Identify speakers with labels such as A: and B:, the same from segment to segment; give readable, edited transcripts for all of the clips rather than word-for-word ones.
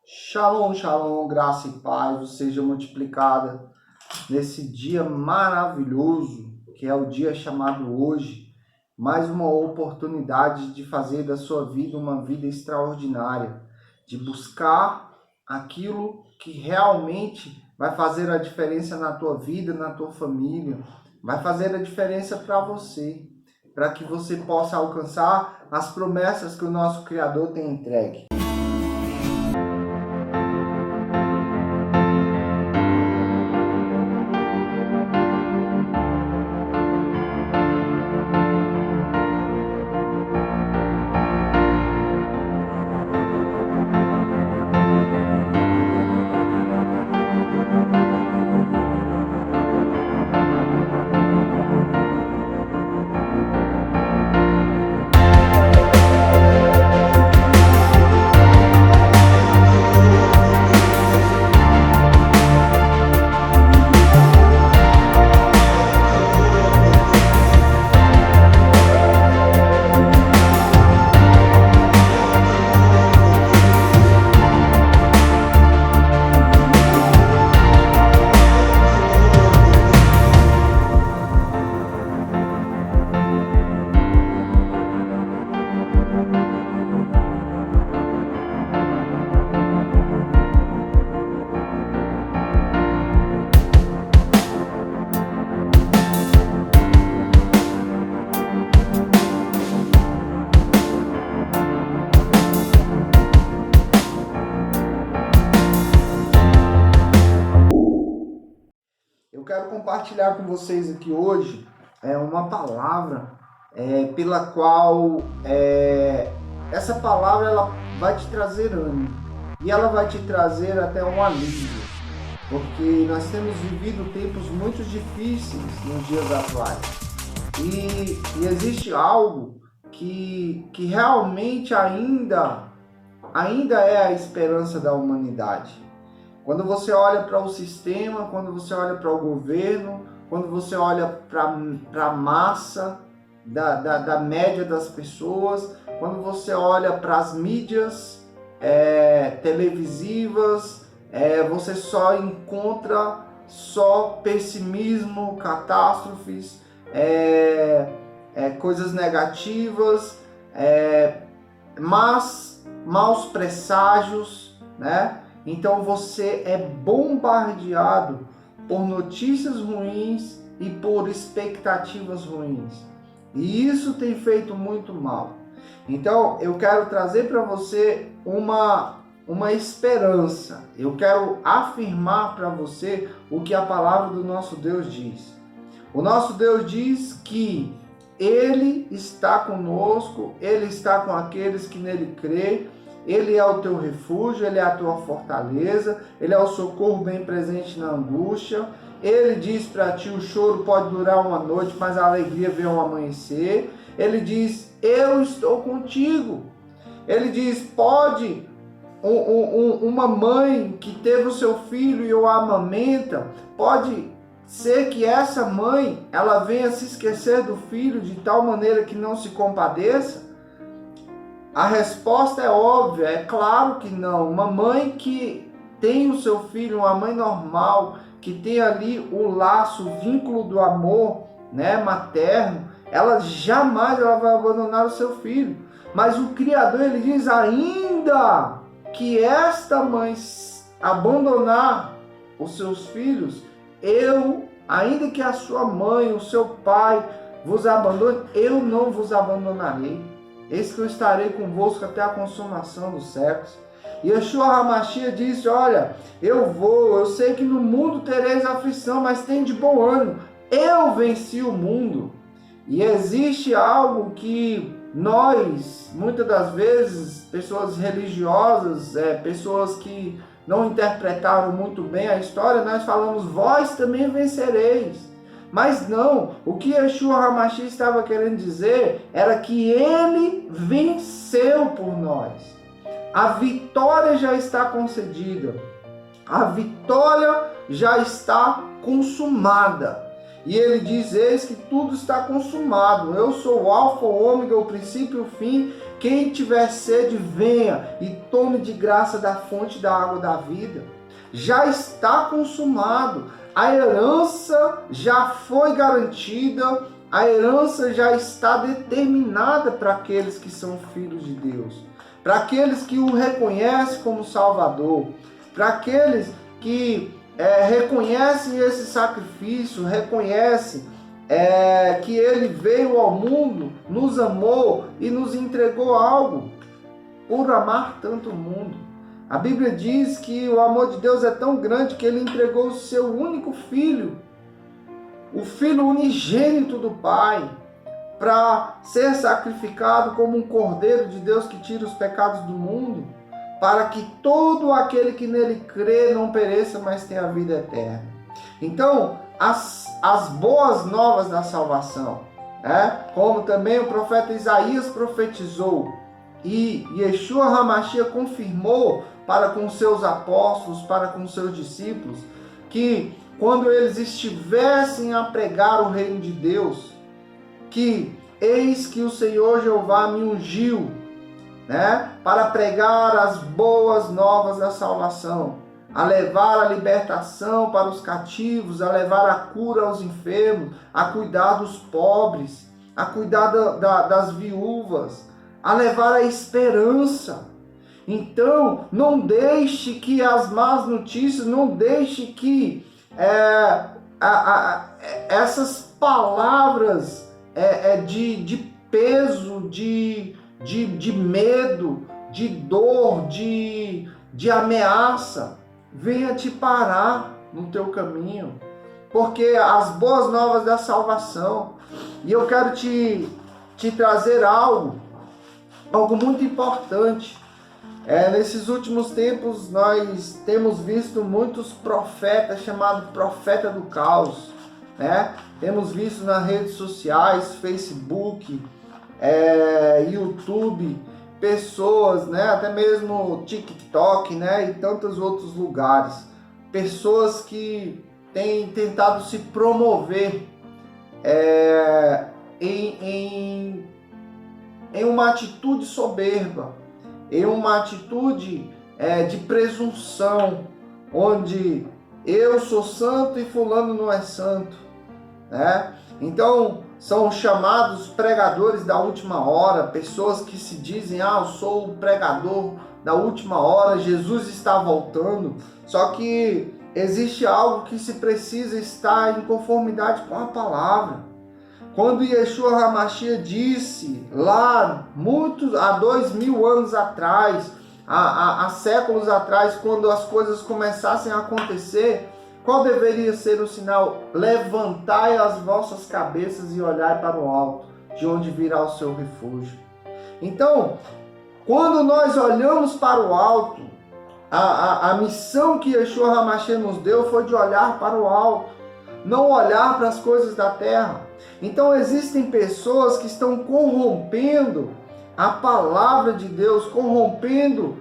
A: Shalom, shalom, graça e paz seja multiplicada nesse dia maravilhoso, que é o dia chamado hoje, mais uma oportunidade de fazer da sua vida uma vida extraordinária, de buscar aquilo que realmente vai fazer a diferença na tua vida, na tua família, vai fazer a diferença para você, para que você possa alcançar as promessas que o nosso Criador tem entregue. Eu quero compartilhar com vocês aqui hoje uma palavra pela qual essa palavra ela vai te trazer ânimo e ela vai te trazer até um alívio, porque nós temos vivido tempos muito difíceis nos dias atuais e existe algo que realmente ainda é a esperança da humanidade. Quando você olha para o sistema, quando você olha para o governo, quando você olha para a massa da média das pessoas, quando você olha para as mídias televisivas, você só encontra pessimismo, catástrofes, coisas negativas, maus presságios, né? Então você é bombardeado por notícias ruins e por expectativas ruins. E isso tem feito muito mal. Então eu quero trazer para você uma esperança. Eu quero afirmar para você o que a palavra do nosso Deus diz. O nosso Deus diz que Ele está conosco, Ele está com aqueles que nele crêem. Ele é o teu refúgio, Ele é a tua fortaleza, Ele é o socorro bem presente na angústia. Ele diz para ti, o choro pode durar uma noite, mas a alegria vem ao amanhecer. Ele diz, eu estou contigo. Ele diz, pode uma mãe que teve o seu filho e o amamenta, pode ser que essa mãe, ela venha se esquecer do filho de tal maneira que não se compadeça? A resposta é óbvia, é claro que não. Uma mãe que tem o seu filho, uma mãe normal, que tem ali o laço, o vínculo do amor, né, materno, ela jamais vai abandonar o seu filho. Mas o Criador, ele diz, ainda que esta mãe abandonar os seus filhos, ainda que a sua mãe, o seu pai vos abandone, eu não vos abandonarei. Eis que eu estarei convosco até a consumação dos séculos. E Yeshua HaMashiach disse, olha, eu sei que no mundo tereis aflição, mas tem de bom ânimo. Eu venci o mundo. E existe algo que nós, muitas das vezes, pessoas religiosas, pessoas que não interpretaram muito bem a história, nós falamos, vós também vencereis. Mas não, o que Yeshua HaMashiach estava querendo dizer era que ele venceu por nós. A vitória já está concedida. A vitória já está consumada. E ele diz: eis que tudo está consumado, eu sou o alfa, o ômega, o princípio e o fim. Quem tiver sede, venha e tome de graça da fonte da água da vida. Já está consumado, a herança já foi garantida, a herança já está determinada para aqueles que são filhos de Deus, para aqueles que o reconhecem como Salvador, para aqueles que reconhecem esse sacrifício, reconhecem que Ele veio ao mundo, nos amou e nos entregou algo por amar tanto o mundo. A Bíblia diz que o amor de Deus é tão grande que Ele entregou o seu único Filho, o Filho unigênito do Pai, para ser sacrificado como um Cordeiro de Deus que tira os pecados do mundo, para que todo aquele que nele crê não pereça, mas tenha a vida eterna. Então, as boas novas da salvação, como também o profeta Isaías profetizou, e Yeshua HaMashiach confirmou para com seus apóstolos, para com seus discípulos, que quando eles estivessem a pregar o reino de Deus, que eis que o Senhor Jeová me ungiu, para pregar as boas novas da salvação, a levar a libertação para os cativos, a levar a cura aos enfermos, a cuidar dos pobres, a cuidar das viúvas, a levar a esperança. Então, não deixe que as más notícias, não deixe que essas palavras de peso, de medo, de dor, de ameaça, venha te parar no teu caminho, porque as boas novas da salvação, e eu quero te trazer algo muito importante. Nesses últimos tempos nós temos visto muitos profetas chamados profeta do caos, temos visto nas redes sociais, Facebook, YouTube, pessoas, até mesmo TikTok, e tantos outros lugares, pessoas que têm tentado se promover em uma atitude soberba, em uma atitude de presunção, onde eu sou santo e fulano não é santo, Então, são chamados pregadores da última hora, pessoas que se dizem: eu sou o pregador da última hora, Jesus está voltando. Só que existe algo que se precisa estar em conformidade com a palavra. Quando Yeshua HaMashiach disse lá, há 2000 anos atrás, há séculos atrás, quando as coisas começassem a acontecer, qual deveria ser o sinal? Levantai as vossas cabeças e olhai para o alto, de onde virá o seu refúgio. Então, quando nós olhamos para o alto, a missão que Yeshua HaMashiach nos deu foi de olhar para o alto, não olhar para as coisas da terra. Então existem pessoas que estão corrompendo a palavra de Deus, corrompendo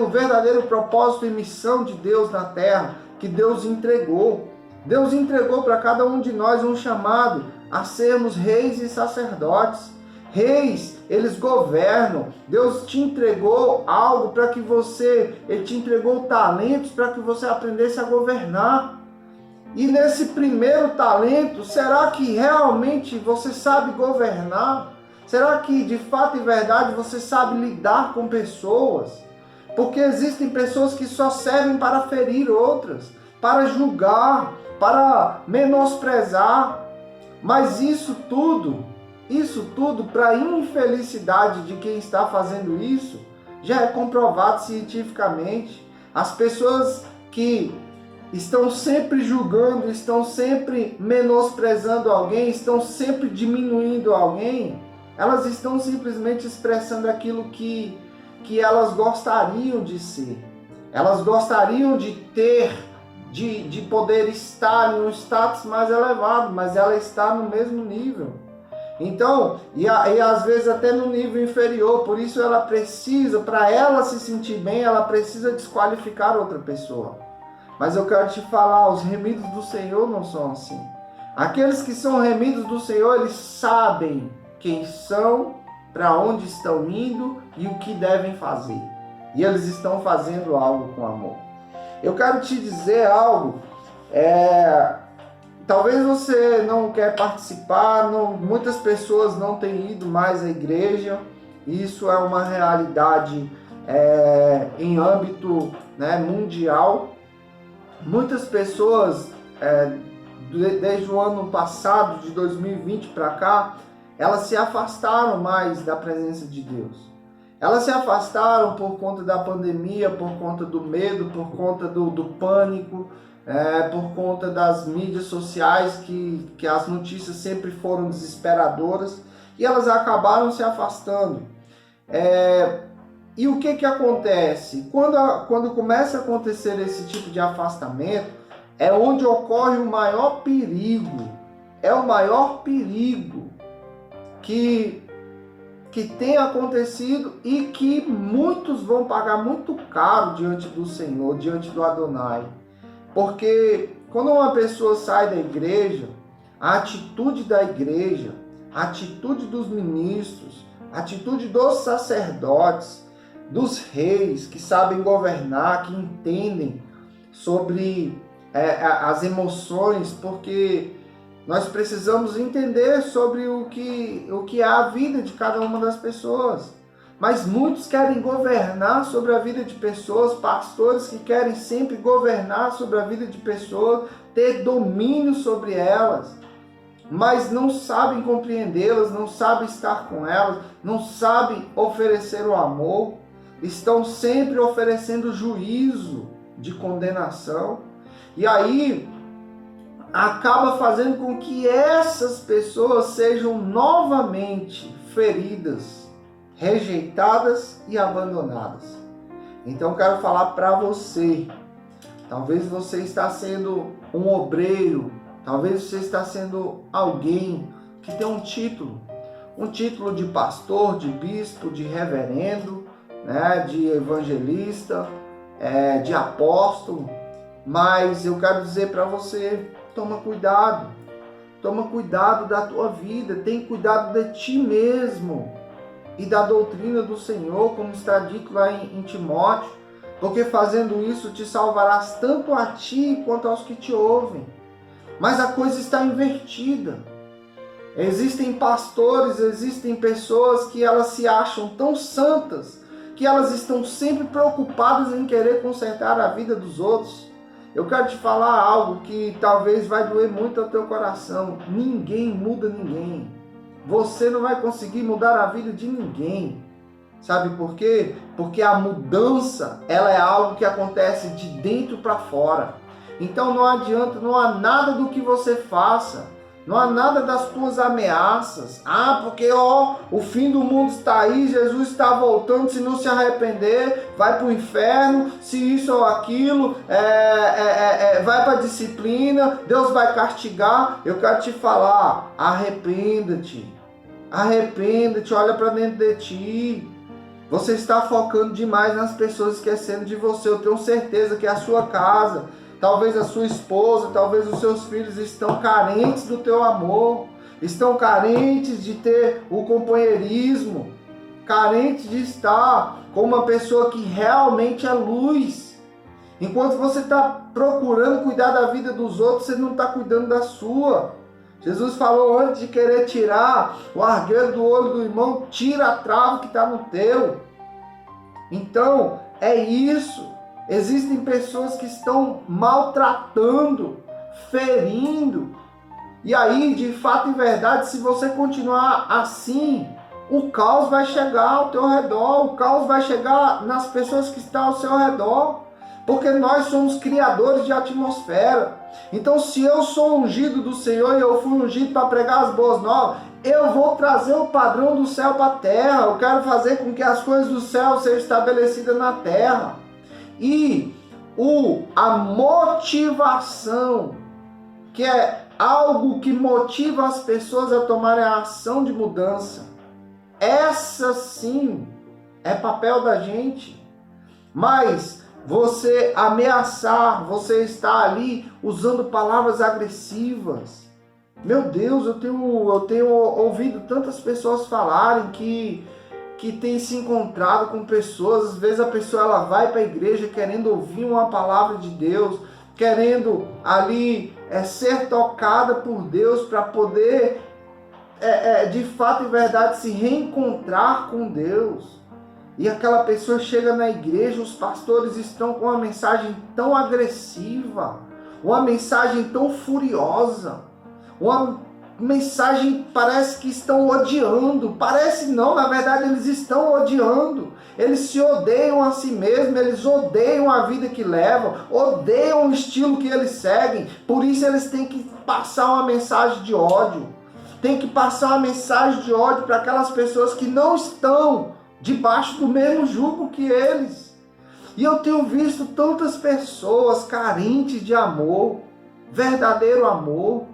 A: o verdadeiro propósito e missão de Deus na terra, que Deus entregou. Deus entregou para cada um de nós um chamado a sermos reis e sacerdotes. Reis, eles governam. Deus te entregou algo para que Ele te entregou talentos para que você aprendesse a governar. E nesse primeiro talento, será que realmente você sabe governar? Será que de fato e verdade você sabe lidar com pessoas? Porque existem pessoas que só servem para ferir outras, para julgar, para menosprezar. Mas isso tudo para a infelicidade de quem está fazendo isso, já é comprovado cientificamente. As pessoas que estão sempre julgando, estão sempre menosprezando alguém, estão sempre diminuindo alguém, elas estão simplesmente expressando aquilo que elas gostariam de ser. Elas gostariam de ter, de poder estar em um status mais elevado, mas ela está no mesmo nível. Então, e às vezes até no nível inferior, por isso ela precisa, para ela se sentir bem, ela precisa desqualificar outra pessoa. Mas eu quero te falar, os remidos do Senhor não são assim. Aqueles que são remidos do Senhor, eles sabem quem são, para onde estão indo e o que devem fazer. E eles estão fazendo algo com amor. Eu quero te dizer algo, talvez você não quer participar, muitas pessoas não têm ido mais à igreja, isso é uma realidade em âmbito, né, mundial. Muitas pessoas, desde o ano passado, de 2020 para cá, elas se afastaram mais da presença de Deus. Elas se afastaram por conta da pandemia, por conta do medo, por conta do pânico, por conta das mídias sociais, que as notícias sempre foram desesperadoras, e elas acabaram se afastando. E o que acontece? Quando começa a acontecer esse tipo de afastamento, é onde ocorre o maior perigo. É o maior perigo que tem acontecido e que muitos vão pagar muito caro diante do Senhor, diante do Adonai. Porque quando uma pessoa sai da igreja, a atitude da igreja, a atitude dos ministros, a atitude dos sacerdotes, dos reis que sabem governar, que entendem sobre as emoções, porque nós precisamos entender sobre o que é a vida de cada uma das pessoas. Mas muitos querem governar sobre a vida de pessoas, pastores que querem sempre governar sobre a vida de pessoas, ter domínio sobre elas, mas não sabem compreendê-las, não sabem estar com elas, não sabem oferecer o amor, estão sempre oferecendo juízo de condenação. E aí acaba fazendo com que essas pessoas sejam novamente feridas, rejeitadas e abandonadas. Então eu quero falar para você, talvez você está sendo um obreiro, talvez você está sendo alguém que tem um título de pastor, de bispo, de reverendo, né, de evangelista, de apóstolo, mas eu quero dizer para você, toma cuidado da tua vida, tem cuidado de ti mesmo e da doutrina do Senhor, como está dito lá em Timóteo, porque fazendo isso te salvarás tanto a ti quanto aos que te ouvem. Mas a coisa está invertida. Existem pastores, existem pessoas que elas se acham tão santas, que elas estão sempre preocupadas em querer consertar a vida dos outros. Eu quero te falar algo que talvez vai doer muito ao teu coração. Ninguém muda ninguém. Você não vai conseguir mudar a vida de ninguém. Sabe por quê? Porque a mudança, ela é algo que acontece de dentro para fora. Então não adianta, não há nada do que você faça, não há nada das tuas ameaças. Porque o fim do mundo está aí, Jesus está voltando, se não se arrepender, vai para o inferno, se isso ou aquilo, vai para a disciplina, Deus vai castigar. Eu quero te falar, arrependa-te, olha para dentro de ti. Você está focando demais nas pessoas, esquecendo de você. Eu tenho certeza que a sua casa, talvez a sua esposa, talvez os seus filhos estão carentes do teu amor, estão carentes de ter o companheirismo, carentes de estar com uma pessoa que realmente é luz. Enquanto você está procurando cuidar da vida dos outros, você não está cuidando da sua. Jesus falou, antes de querer tirar o argueiro do olho do irmão, tira a trava que está no teu. Então, é isso. Existem pessoas que estão maltratando, ferindo. E aí, de fato e verdade, se você continuar assim, o caos vai chegar ao teu redor, o caos vai chegar nas pessoas que estão ao seu redor. Porque nós somos criadores de atmosfera. Então, se eu sou ungido do Senhor e eu fui ungido para pregar as boas novas, eu vou trazer o padrão do céu para a terra. Eu quero fazer com que as coisas do céu sejam estabelecidas na terra. E a motivação, que é algo que motiva as pessoas a tomarem a ação de mudança, essa sim é papel da gente. Mas você ameaçar, você estar ali usando palavras agressivas. Meu Deus, eu tenho ouvido tantas pessoas falarem que tem se encontrado com pessoas, às vezes a pessoa ela vai para a igreja querendo ouvir uma palavra de Deus, querendo ali ser tocada por Deus para poder de fato e verdade se reencontrar com Deus. E aquela pessoa chega na igreja, os pastores estão com uma mensagem tão agressiva, uma mensagem tão furiosa, uma mensagem parece que estão odiando. Parece não, na verdade eles estão odiando. Eles se odeiam a si mesmos, eles odeiam a vida que levam, odeiam o estilo que eles seguem. Por isso eles têm que passar uma mensagem de ódio. Tem que passar uma mensagem de ódio para aquelas pessoas que não estão debaixo do mesmo jugo que eles. E eu tenho visto tantas pessoas carentes de amor, verdadeiro amor,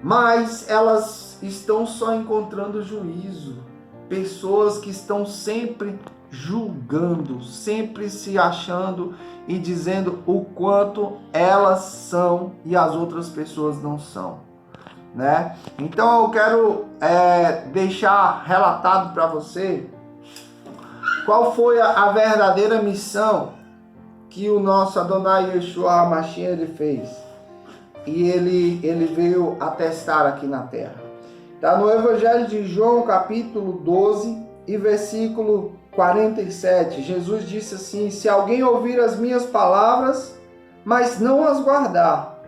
A: mas elas estão só encontrando juízo. Pessoas que estão sempre julgando, sempre se achando e dizendo o quanto elas são e as outras pessoas não são, né? Então eu quero deixar relatado para você qual foi a verdadeira missão que o nosso Adonai Yeshua HaMashiach ele fez. E ele veio atestar aqui na terra. Está no Evangelho de João, capítulo 12 e versículo 47. Jesus disse assim: se alguém ouvir as minhas palavras, mas não as guardar,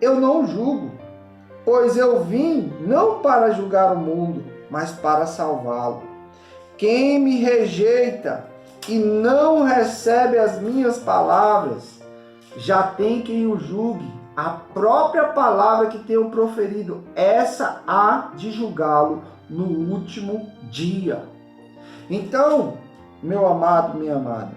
A: eu não julgo, pois eu vim não para julgar o mundo, mas para salvá-lo. Quem me rejeita e não recebe as minhas palavras, já tem quem o julgue. A própria palavra que tenho proferido, essa há de julgá-lo no último dia. Então, meu amado, minha amada,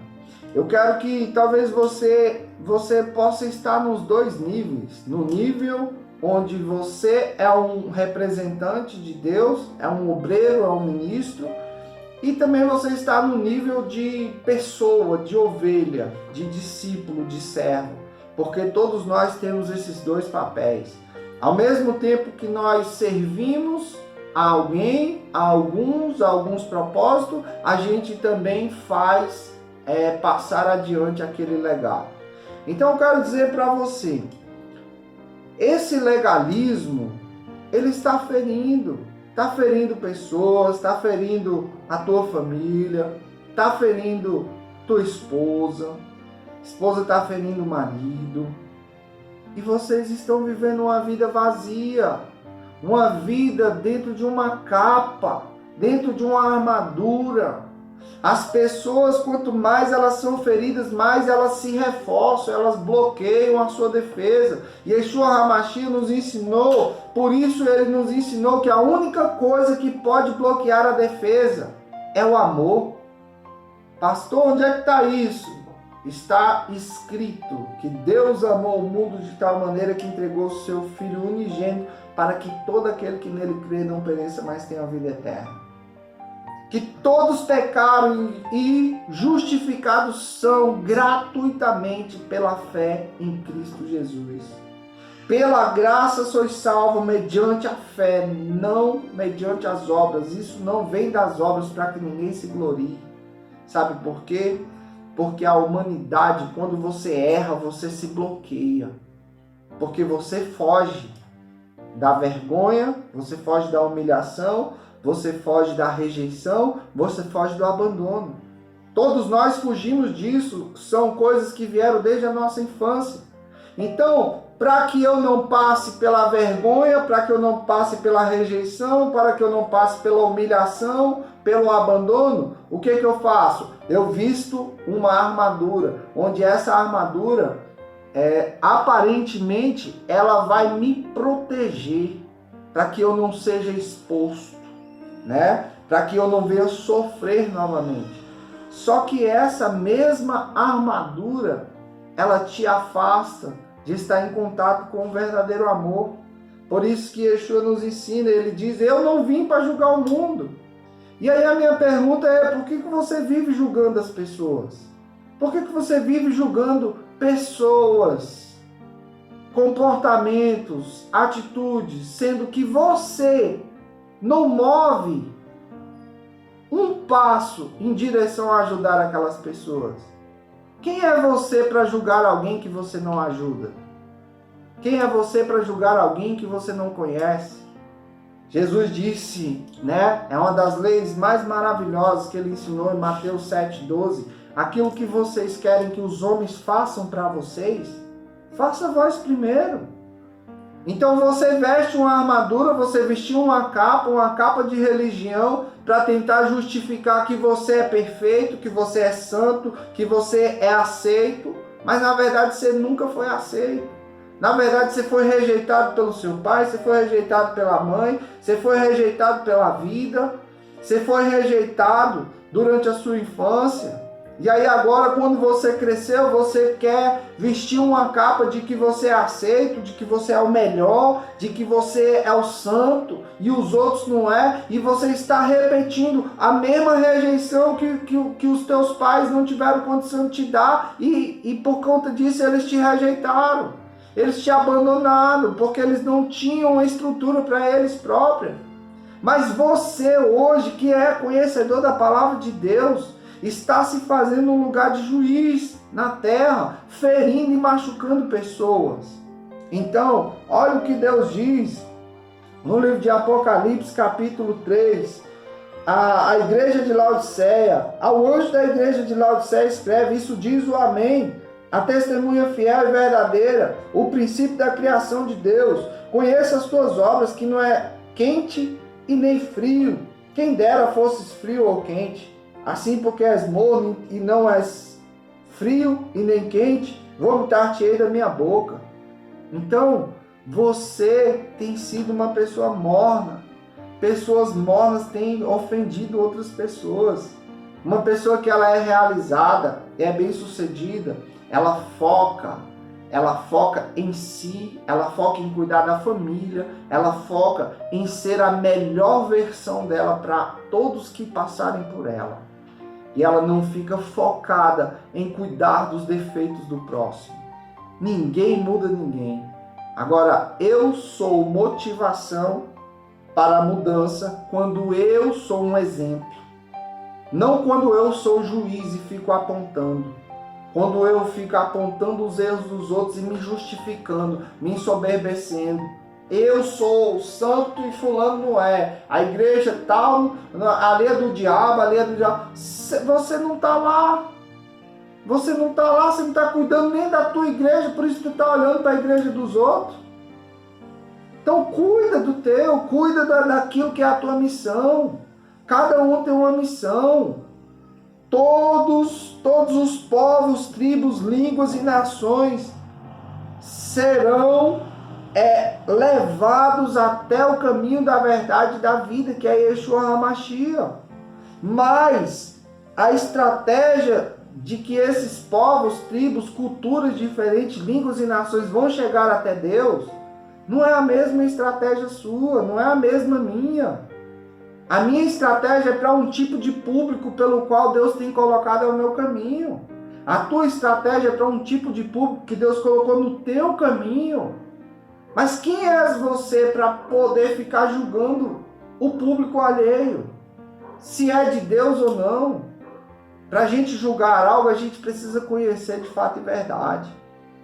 A: eu quero que talvez você possa estar nos dois níveis. No nível onde você é um representante de Deus, é um obreiro, é um ministro, e também você está no nível de pessoa, de ovelha, de discípulo, de servo. Porque todos nós temos esses dois papéis. Ao mesmo tempo que nós servimos a alguém, a alguns propósitos, a gente também faz passar adiante aquele legado. Então eu quero dizer para você, esse legalismo, ele está ferindo pessoas, está ferindo a tua família, está ferindo tua esposa está ferindo o marido, e vocês estão vivendo uma vida vazia, uma vida dentro de uma capa, dentro de uma armadura. As pessoas, quanto mais elas são feridas, mais elas se reforçam, elas bloqueiam a sua defesa. E Yeshua HaMashiach nos ensinou, por isso ele nos ensinou que a única coisa que pode bloquear a defesa é o amor. Pastor, onde é que está isso? Está escrito que Deus amou o mundo de tal maneira que entregou o seu Filho unigênito para que todo aquele que nele crê não pereça, mas tenha a vida eterna. Que todos pecaram e justificados são gratuitamente pela fé em Cristo Jesus. Pela graça sois salvos mediante a fé, não mediante as obras. Isso não vem das obras para que ninguém se glorie. Sabe por quê? Porque a humanidade, quando você erra, você se bloqueia. Porque você foge da vergonha, você foge da humilhação, você foge da rejeição, você foge do abandono. Todos nós fugimos disso, são coisas que vieram desde a nossa infância. Então, para que eu não passe pela vergonha, para que eu não passe pela rejeição, para que eu não passe pela humilhação, pelo abandono, o que eu faço? Eu visto uma armadura, onde essa armadura, aparentemente, ela vai me proteger, para que eu não seja exposto, né? Para que eu não venha sofrer novamente. Só que essa mesma armadura, ela te afasta de estar em contato com o verdadeiro amor. Por isso que Yeshua nos ensina, ele diz, eu não vim para julgar o mundo. E aí a minha pergunta é, por que você vive julgando as pessoas? Por que você vive julgando pessoas, comportamentos, atitudes, sendo que você não move um passo em direção a ajudar aquelas pessoas? Quem é você para julgar alguém que você não ajuda? Quem é você para julgar alguém que você não conhece? Jesus disse, né? É uma das leis mais maravilhosas que ele ensinou em Mateus 7,12. Aquilo que vocês querem que os homens façam para vocês, faça vós primeiro. Então você veste uma armadura, você vestiu uma capa de religião para tentar justificar que você é perfeito, que você é santo, que você é aceito, mas na verdade você nunca foi aceito. Na verdade você foi rejeitado pelo seu pai, você foi rejeitado pela mãe, você foi rejeitado pela vida, você foi rejeitado durante a sua infância. E aí agora, quando você cresceu, você quer vestir uma capa de que você é aceito, de que você é o melhor, de que você é o santo e os outros não é, e você está repetindo a mesma rejeição que os teus pais não tiveram condição de te dar, e por conta disso eles te rejeitaram, eles te abandonaram, porque eles não tinham uma estrutura para eles próprios. Mas você hoje, que é conhecedor da palavra de Deus, está se fazendo um lugar de juiz na terra, ferindo e machucando pessoas. Então, olha o que Deus diz no livro de Apocalipse, capítulo 3. A igreja de Laodiceia, ao anjo da igreja de Laodiceia escreve: isso diz o Amém, a testemunha fiel e verdadeira, o princípio da criação de Deus. Conheça as tuas obras, que não é quente e nem frio. Quem dera fosses frio ou quente. Assim, porque és morno e não és frio e nem quente, vomitar-te-ei da minha boca. Então, você tem sido uma pessoa morna. Pessoas mornas têm ofendido outras pessoas. Uma pessoa que ela é realizada, é bem-sucedida, ela foca em si, ela foca em cuidar da família, ela foca em ser a melhor versão dela para todos que passarem por ela. E ela não fica focada em cuidar dos defeitos do próximo. Ninguém muda ninguém. Agora, eu sou motivação para a mudança quando eu sou um exemplo. Não quando eu sou juiz e fico apontando. Quando eu fico apontando os erros dos outros e me justificando, me ensoberbecendo. Eu sou santo e fulano não é. A igreja tal, ali é do diabo, ali é do diabo. Você não está lá. Você não está lá, você não está cuidando nem da tua igreja, por isso tu está olhando para a igreja dos outros. Então cuida do teu, cuida daquilo que é a tua missão. Cada um tem uma missão. Todos os povos, tribos, línguas e nações serão levados até o caminho da verdade e da vida, que é Yeshua HaMashiach. Mas a estratégia de que esses povos, tribos, culturas diferentes, línguas e nações vão chegar até Deus, não é a mesma estratégia sua, não é a mesma minha. A minha estratégia é para um tipo de público pelo qual Deus tem colocado ao meu caminho. A tua estratégia é para um tipo de público que Deus colocou no teu caminho. Mas quem és você para poder ficar julgando o público alheio? Se é de Deus ou não? Para a gente julgar algo, a gente precisa conhecer de fato e verdade.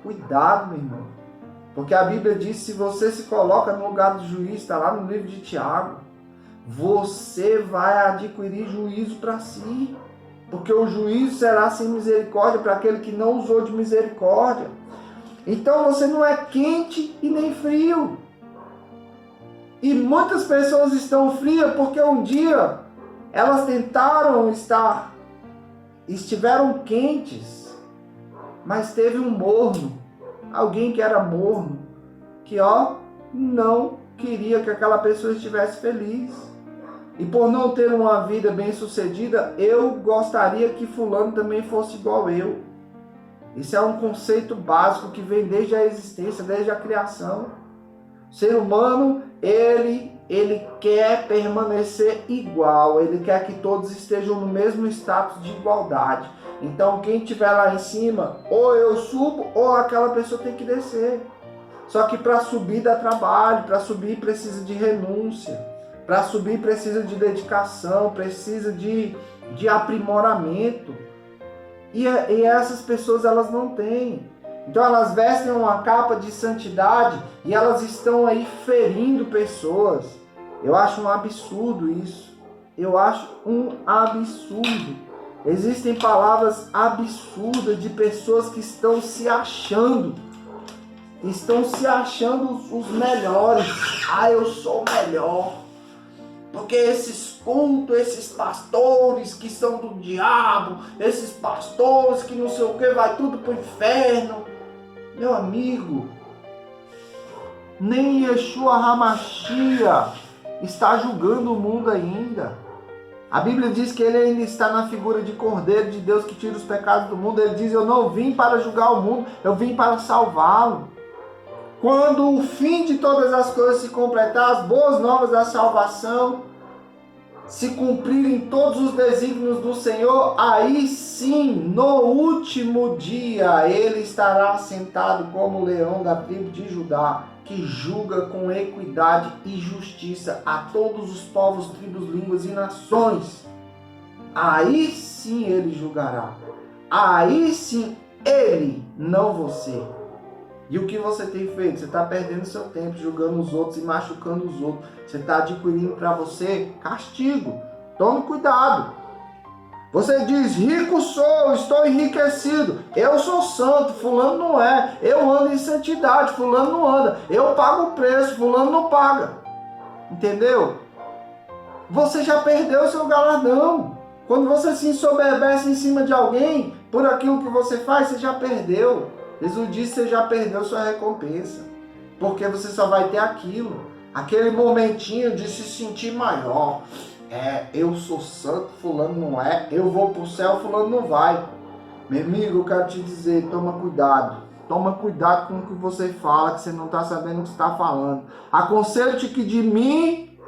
A: Cuidado, meu irmão. Porque a Bíblia diz, se você se coloca no lugar do juiz, está lá no livro de Tiago, você vai adquirir juízo para si. Porque o juízo será sem misericórdia para aquele que não usou de misericórdia. Então você não é quente e nem frio. E muitas pessoas estão frias porque um dia elas tentaram estiveram quentes, mas teve um morno, alguém que era morno, que não queria que aquela pessoa estivesse feliz. E por não ter uma vida bem sucedida, eu gostaria que fulano também fosse igual eu. Isso é um conceito básico que vem desde a existência, desde a criação. O ser humano, ele ele quer permanecer igual, ele quer que todos estejam no mesmo status de igualdade. Então quem estiver lá em cima, ou eu subo, ou aquela pessoa tem que descer. Só que para subir dá trabalho, para subir precisa de renúncia, para subir precisa de dedicação, precisa de aprimoramento. E essas pessoas elas não têm. Então elas vestem uma capa de santidade e elas estão aí ferindo pessoas. Eu acho um absurdo isso. Eu acho um absurdo. Existem palavras absurdas de pessoas que estão se achando os melhores. Ah, eu sou o melhor. Porque esses cultos, esses pastores que são do diabo, esses pastores que não sei o que, vai tudo pro inferno. Meu amigo, nem Yeshua HaMashiach está julgando o mundo ainda. A Bíblia diz que ele ainda está na figura de Cordeiro de Deus que tira os pecados do mundo. Ele diz, eu não vim para julgar o mundo, eu vim para salvá-lo. Quando o fim de todas as coisas se completar, as boas novas da salvação se cumprirem todos os desígnios do Senhor, aí sim, no último dia, ele estará sentado como o leão da tribo de Judá, que julga com equidade e justiça a todos os povos, tribos, línguas e nações. Aí sim ele julgará. Aí sim ele, não você. E o que você tem feito? Você está perdendo seu tempo julgando os outros e machucando os outros. Você está adquirindo para você castigo. Tome cuidado. Você diz, rico sou, estou enriquecido. Eu sou santo, fulano não é. Eu ando em santidade, fulano não anda. Eu pago o preço, fulano não paga. Entendeu? Você já perdeu o seu galardão. Quando você se ensoberbece em cima de alguém, por aquilo que você faz, você já perdeu. Jesus disse que você já perdeu sua recompensa, porque você só vai ter aquilo, aquele momentinho de se sentir maior. Eu sou santo, fulano não é, eu vou para o céu, fulano não vai. Meu amigo, eu quero te dizer, toma cuidado com o que você fala, que você não está sabendo o que está falando. Aconselho-te que de mim,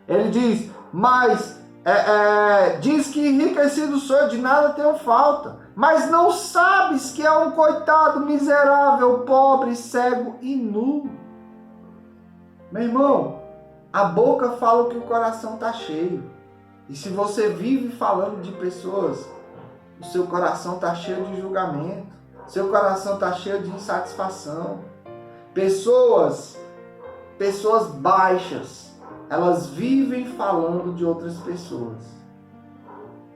A: ele diz, mas diz que enriquecido sou, de nada tenho falta. Mas não sabes que é um coitado miserável, pobre, cego e nu. Meu irmão, a boca fala o que o coração está cheio. E se você vive falando de pessoas, o seu coração está cheio de julgamento. Seu coração está cheio de insatisfação. Pessoas baixas, elas vivem falando de outras pessoas.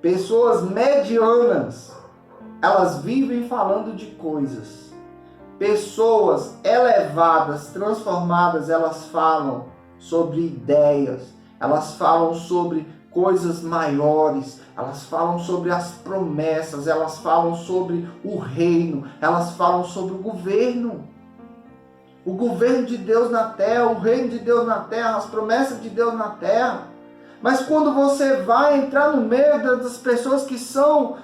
A: Pessoas medianas, elas vivem falando de coisas. Pessoas elevadas, transformadas, elas falam sobre ideias, elas falam sobre coisas maiores, elas falam sobre as promessas, elas falam sobre o reino, elas falam sobre o governo de Deus na terra, o reino de Deus na terra, as promessas de Deus na terra. Mas quando você vai entrar no meio das pessoas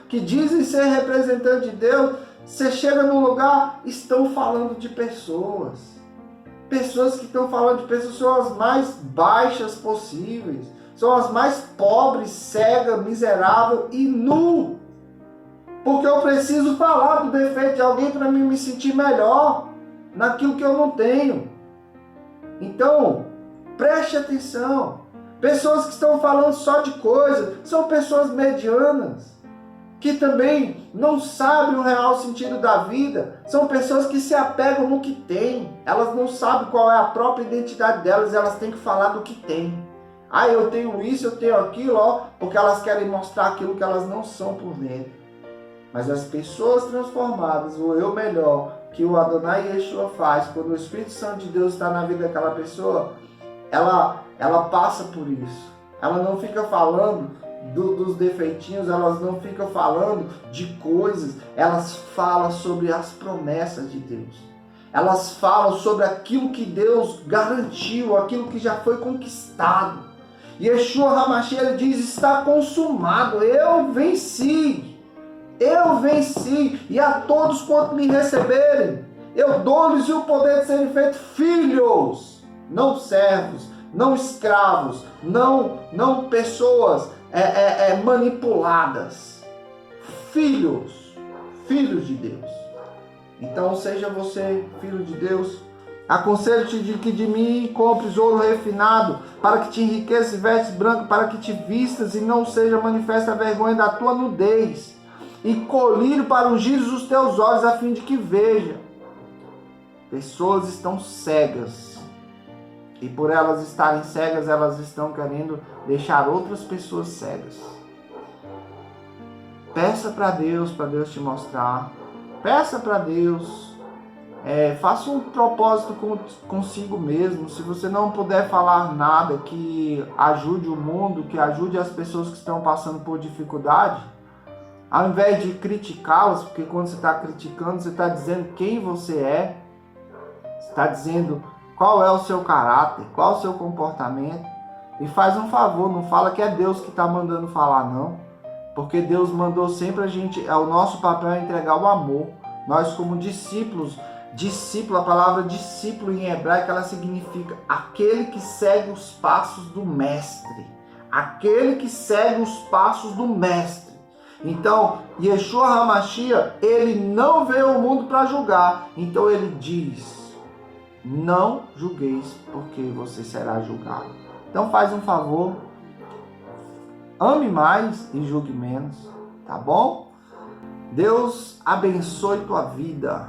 A: que dizem ser representantes de Deus, você chega num lugar, estão falando de pessoas. Pessoas que estão falando de pessoas são as mais baixas possíveis. São as mais pobres, cega, miserável e nu. Porque eu preciso falar do defeito de alguém para me sentir melhor naquilo que eu não tenho. Então, preste atenção. Pessoas que estão falando só de coisas são pessoas medianas, que também não sabem o real sentido da vida. São pessoas que se apegam no que têm. Elas não sabem qual é a própria identidade delas, elas têm que falar do que têm. Eu tenho isso, eu tenho aquilo, porque elas querem mostrar aquilo que elas não são por dentro. Mas as pessoas transformadas, o eu melhor, que o Adonai Yeshua faz, quando o Espírito Santo de Deus está na vida daquela pessoa, ela passa por isso. Ela não fica falando dos defeitinhos, elas não ficam falando de coisas, elas falam sobre as promessas de Deus. Elas falam sobre aquilo que Deus garantiu, aquilo que já foi conquistado. Yeshua HaMashiach diz, está consumado, eu venci, e a todos quanto me receberem, eu dou-lhes o poder de serem feitos filhos, não servos, não escravos, não pessoas manipuladas. Filhos de Deus. Então seja você filho de Deus. Aconselho-te de que de mim compres ouro refinado, para que te enriqueça e vestes branco, para que te vistas e não seja manifesta a vergonha da tua nudez, e colírio para ungir os teus olhos, a fim de que veja. Pessoas estão cegas, e por elas estarem cegas, elas estão querendo deixar outras pessoas cegas. Peça para Deus te mostrar. Peça para Deus. Faça um propósito consigo mesmo. Se você não puder falar nada que ajude o mundo, que ajude as pessoas que estão passando por dificuldade, ao invés de criticá-las, porque quando você está criticando, você está dizendo quem você é, você está dizendo qual é o seu caráter, qual é o seu comportamento. E faz um favor, não fala que é Deus que está mandando falar, não. Porque Deus mandou sempre a gente, o nosso papel é entregar o amor. Nós como discípulos, discípulo, a palavra discípulo em hebraico, ela significa aquele que segue os passos do mestre. Aquele que segue os passos do mestre. Então, Yeshua HaMashiach, ele não veio ao mundo para julgar. Então ele diz, não julgueis, porque você será julgado. Então faz um favor, ame mais e julgue menos, tá bom? Deus abençoe tua vida.